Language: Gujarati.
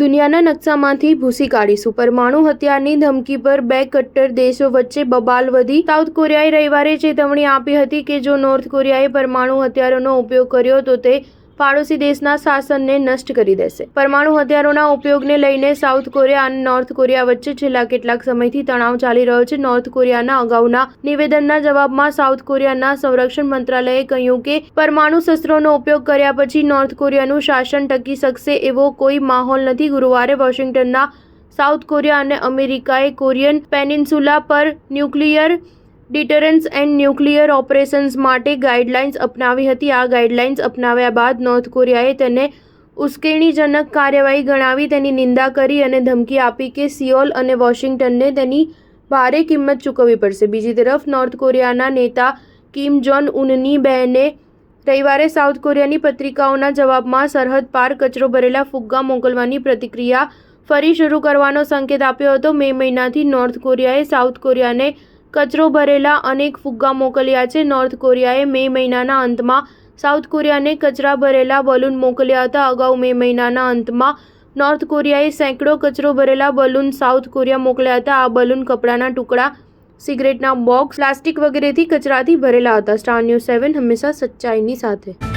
દુનિયાના નકશામાંથી ભૂસી કાઢીશું. પરમાણુ હથિયારની ધમકી પર બે કટ્ટર દેશો વચ્ચે બબાલ વધી. સાઉથ કોરિયાએ રવિવારે ચેતવણી આપી હતી કે જો નોર્થ કોરિયાએ પરમાણુ હથિયારોનો ઉપયોગ કર્યો તો તે પાડોશી દેશના શાસનને નષ્ટ કરી દેશે. પરમાણુ હથિયારોના ઉપયોગને લઈને સાઉથ કોરિયા અને નોર્થ કોરિયા વચ્ચે છેલ્લા કેટલાક સમયથી તણાવ ચાલી રહ્યો છે. નોર્થ કોરિયાના અગાઉના નિવેદનના જવાબમાં સાઉથ કોરિયાના સંરક્ષણ મંત્રાલયે કહ્યું કે પરમાણુ શસ્ત્રોનો ઉપયોગ કર્યા પછી નોર્થ કોરિયાનું શાસન ટકી શકશે એવો કોઈ માહોલ નથી. ગુરુવારે વોશિંગ્ટનના સાઉથ કોરિયા અને અમેરિકાએ કોરિયન પેનિન્સુલા પર ન્યુક્લિયર ડિટરન્સ એન્ડ ન્યુક્લિયર ઓપરેશન્સ માટે ગાઈડલાઇન્સ અપનાવી હતી. આ ગાઈડલાઇન્સ અપનાવ્યા બાદ નોર્થ કોરિયાએ તેને ઉશ્કેરણીજનક કાર્યવાહી ગણાવી તેની નિંદા કરી અને ધમકી આપી કે સિયોલ અને વોશિંગ્ટનને તેની ભારે કિંમત ચૂકવવી પડશે. બીજી તરફ નોર્થ કોરિયાના નેતા કિમ જોંગ ઉનની બહેને રવિવારે સાઉથ કોરિયાની પત્રિકાઓના જવાબમાં સરહદ પાર કચરો ભરેલા ફુગ્ગા મોકલવાની પ્રતિક્રિયા ફરી શરૂ કરવાનો સંકેત આપ્યો હતો. મે મહિનાથી નોર્થ કોરિયાએ સાઉથ કોરિયાને કચરો ભરેલા અનેક ફુગ્ગા મોકલ્યા છે. નોર્થ કોરિયાએ મે મહિનાના અંતમાં સાઉથ કોરિયાને કચરા ભરેલા બલૂન મોકલ્યા હતા. અગાઉ મે મહિનાના અંતમાં નોર્થ કોરિયાએ સેંકડો કચરો ભરેલા બલૂન સાઉથ કોરિયા મોકલ્યા હતા. આ બલૂન કપડાના ટુકડા, સિગરેટના બોક્સ, પ્લાસ્ટિક વગેરેથી કચરાથી ભરેલા હતા. સ્ટાર ન્યૂઝ 7 હંમેશા સચ્ચાઈની સાથે.